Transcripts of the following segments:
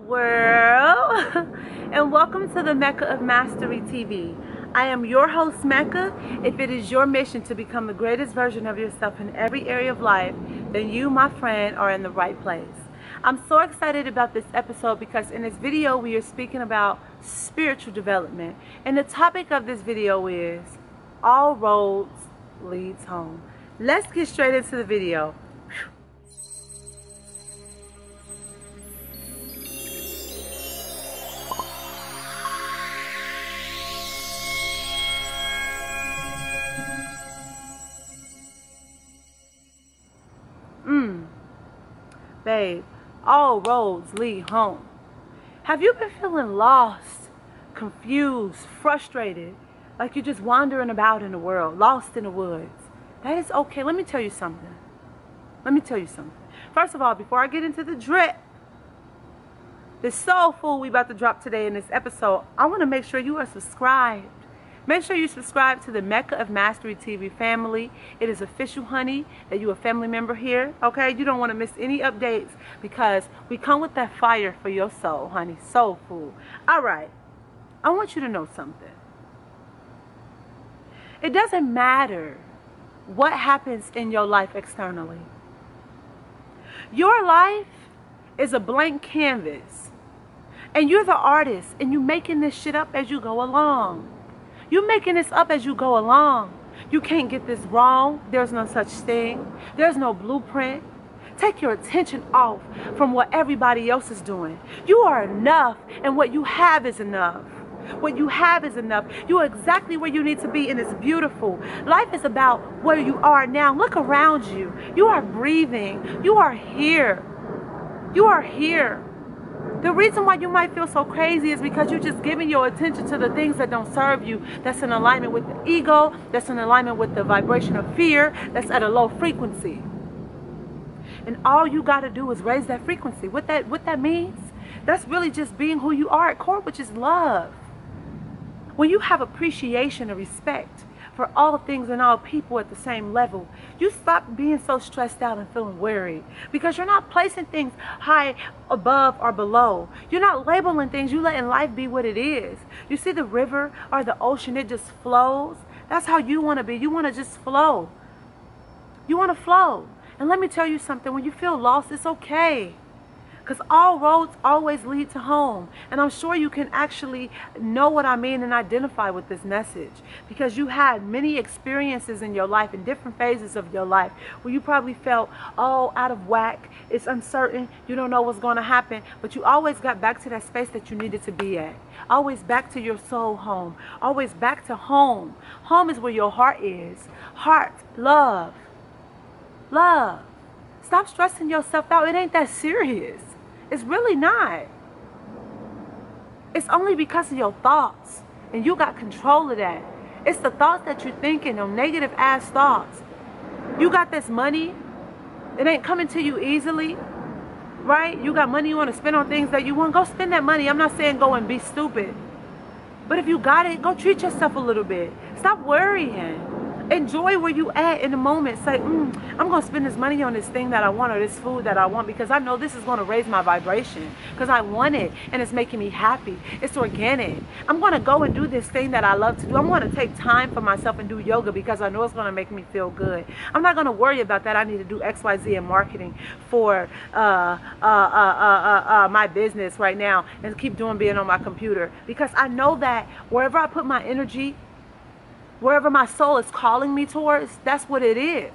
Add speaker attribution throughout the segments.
Speaker 1: world and welcome to the Mecca of Mastery TV. I am your host, Mecca. If it is your mission to become the greatest version of yourself in every area of life, then you, my friend, are in the right place. I'm so excited about this episode because in this video we are speaking about spiritual development, and the topic of this video is all roads leads home. Let's get straight into the video. Babe, all roads lead home. Have you been feeling lost, confused, frustrated, like you're just wandering about in the world, lost in the woods? That is okay. Let me tell you something. First of all, before I get into the drip, the soul food we about to drop today in this episode, I want to make sure you are subscribed. Make sure you subscribe to the Mecca of Mastery TV family. It is official, honey, that you're a family member here, okay? You don't want to miss any updates because we come with that fire for your soul, honey. Soul food. All right. I want you to know something. It doesn't matter what happens in your life externally. Your life is a blank canvas. And you're the artist, and you're making this shit up as you go along. You're making this up as you go along. You can't get this wrong. There's no such thing. There's no blueprint. Take your attention off from what everybody else is doing. You are enough, and what you have is enough. What you have is enough. You are exactly where you need to be, and it's beautiful. Life is about where you are now. Look around you. You are breathing. You are here. You are here. The reason why you might feel so crazy is because you're just giving your attention to the things that don't serve you, that's in alignment with the ego, that's in alignment with the vibration of fear, that's at a low frequency. And all you got to do is raise that frequency. What that means, that's really just being who you are at core, which is love. When you have appreciation and respect for all things and all people at the same level, you stop being so stressed out and feeling worried because you're not placing things high above or below. You're not labeling things. You're letting life be what it is. You see the river or the ocean, it just flows. That's how you want to be. You want to just flow. You want to flow. And let me tell you something. When you feel lost, it's okay. Because all roads always lead to home. And I'm sure you can actually know what I mean and identify with this message. Because you had many experiences in your life, in different phases of your life, where you probably felt all out of whack. It's uncertain. You don't know what's going to happen. But you always got back to that space that you needed to be at. Always back to your soul home. Always back to home. Home is where your heart is. Heart, love. Love. Stop stressing yourself out. It ain't that serious. It's really not. It's only because of your thoughts. And you got control of that. It's the thoughts that you're thinking, them negative ass thoughts. You got this money. It ain't coming to you easily. Right? You got money you want to spend on things that you want. Go spend that money. I'm not saying go and be stupid. But if you got it, go treat yourself a little bit. Stop worrying. Enjoy where you at in the moment. Say, I'm going to spend this money on this thing that I want or this food that I want because I know this is going to raise my vibration because I want it and it's making me happy. It's organic. I'm going to go and do this thing that I love to do. I'm going to take time for myself and do yoga because I know it's going to make me feel good. I'm not going to worry about that. I need to do XYZ in marketing for my business right now and keep doing being on my computer because I know that wherever I put my energy, wherever my soul is calling me towards, that's what it is.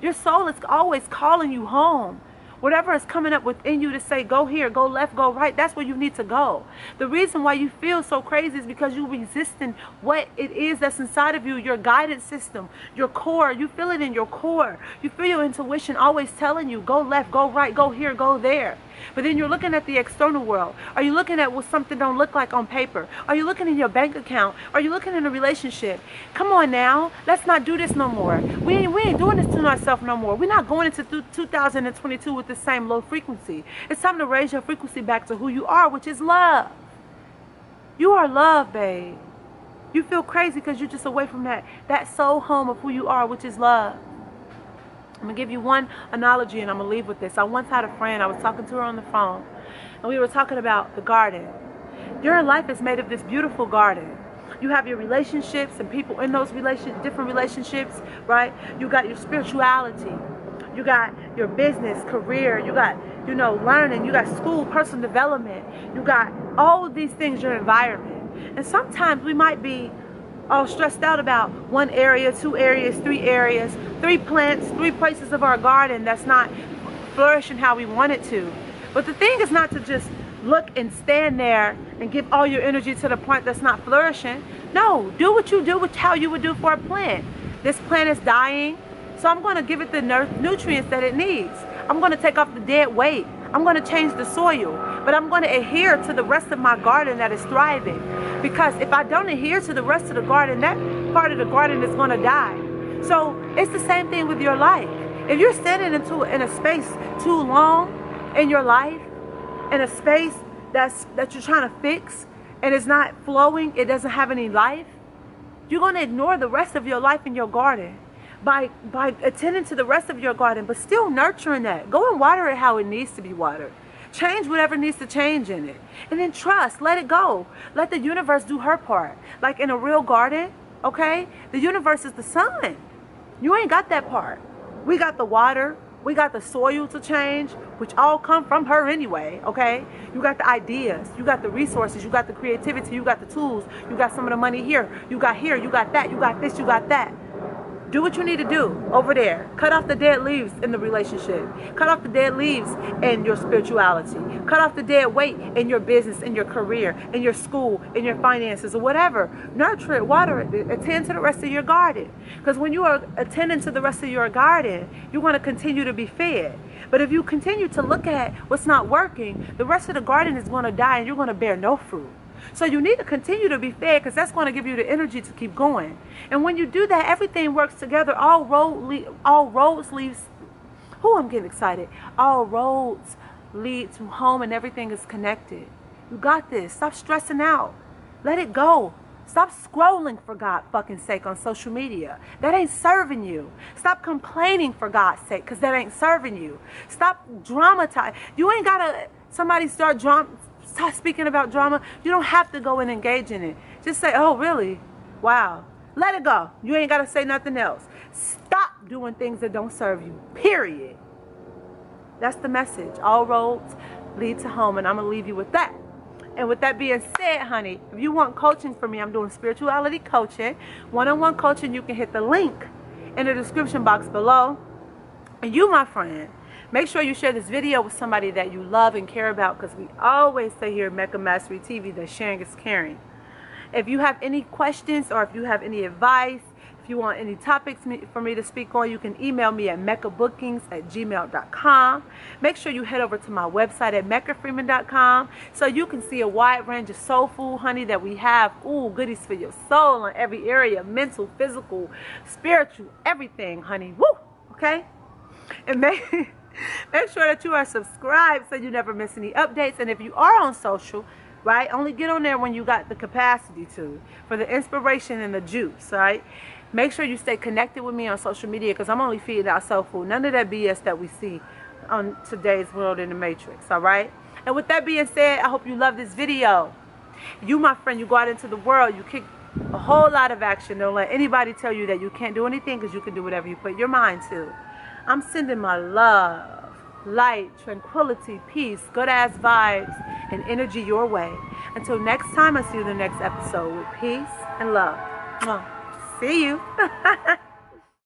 Speaker 1: Your soul is always calling you home. Whatever is coming up within you to say, go here, go left, go right, that's where you need to go. The reason why you feel so crazy is because you're resisting what it is that's inside of you, your guidance system, your core. You feel it in your core. You feel your intuition always telling you, go left, go right, go here, go there. But then you're looking at the external world. Are you looking at what something don't look like on paper? Are you looking in your bank account? Are you looking in a relationship? Come on now. Let's not do this no more. We ain't doing this to ourselves no more. We're not going into 2022 with the same low frequency. It's time to raise your frequency back to who you are, which is love. You are love, babe. You feel crazy because you're just away from that soul home of who you are, which is love. I'm going to give you one analogy and I'm going to leave with this. I once had a friend, I was talking to her on the phone, and we were talking about the garden. Your life is made of this beautiful garden. You have your relationships and people in those different relationships, right? You got your spirituality. You got your business, career. You got, learning. You got school, personal development. You got all of these things, your environment. And sometimes we might be all stressed out about one area, 2 areas, 3 areas, 3 plants, 3 places of our garden that's not flourishing how we want it to. But the thing is not to just look and stand there and give all your energy to the plant that's not flourishing. No, do what you do with how you would do for a plant. This plant is dying, so I'm going to give it the nutrients that it needs. I'm going to take off the dead weight. I'm going to change the soil, but I'm going to adhere to the rest of my garden that is thriving. Because if I don't adhere to the rest of the garden, that part of the garden is going to die. So it's the same thing with your life. If you're standing in a space too long in your life, in a space that you're trying to fix and it's not flowing, it doesn't have any life, you're going to ignore the rest of your life in your garden by attending to the rest of your garden, but still nurturing that. Go and water it how it needs to be watered. Change whatever needs to change in it. And then trust, let it go. Let the universe do her part. Like in a real garden, okay? The universe is the sun. You ain't got that part. We got the water. We got the soil to change, which all come from her anyway, okay? You got the ideas, you got the resources, you got the creativity, you got the tools, you got some of the money here, you got that, you got this, you got that. Do what you need to do over there. Cut off the dead leaves in the relationship. Cut off the dead leaves in your spirituality. Cut off the dead weight in your business, in your career, in your school, in your finances, or whatever. Nurture it, water it, attend to the rest of your garden. Because when you are attending to the rest of your garden, you want to continue to be fed. But if you continue to look at what's not working, the rest of the garden is going to die and you're going to bear no fruit. So you need to continue to be fed, because that's going to give you the energy to keep going. And when you do that, everything works together. All roads leads. I'm getting excited. All roads lead to home, and everything is connected. You got this. Stop stressing out. Let it go. Stop scrolling, for God's fucking sake, on social media. That ain't serving you. Stop complaining, for God's sake, because that ain't serving you. Stop dramatizing. You ain't got to, somebody start speaking about drama. You don't have to go and engage in it. Just say, oh, really? Wow. Let it go. You ain't got to say nothing else. Stop doing things that don't serve you. Period. That's the message. All roads lead to home, and I'm going to leave you with that. And with that being said, honey, if you want coaching from me, I'm doing spirituality coaching. One-on-one coaching, you can hit the link in the description box below. And you, my friend, make sure you share this video with somebody that you love and care about, because we always say here at Mecca Mastery TV that sharing is caring. If you have any questions, or if you have any advice, if you want any topics for me to speak on, you can email me at meccabookings@gmail.com. Make sure you head over to my website at meccafreeman.com so you can see a wide range of soul food, honey, that we have. Ooh, goodies for your soul in every area, mental, physical, spiritual, everything, honey. Woo! Okay? And make sure that you are subscribed so you never miss any updates. And if you are on social, right, only get on there when you got the capacity to, for the inspiration and the juice, right? Make sure you stay connected with me on social media, because I'm only feeding out soul food. None of that BS that we see on today's world in the Matrix, all right? And with that being said, I hope you love this video. You, my friend, you go out into the world, you kick a whole lot of action. Don't let anybody tell you that you can't do anything, because you can do whatever you put your mind to. I'm sending my love, light, tranquility, peace, good-ass vibes, and energy your way. Until next time, I see you in the next episode with peace and love. Mwah. See you.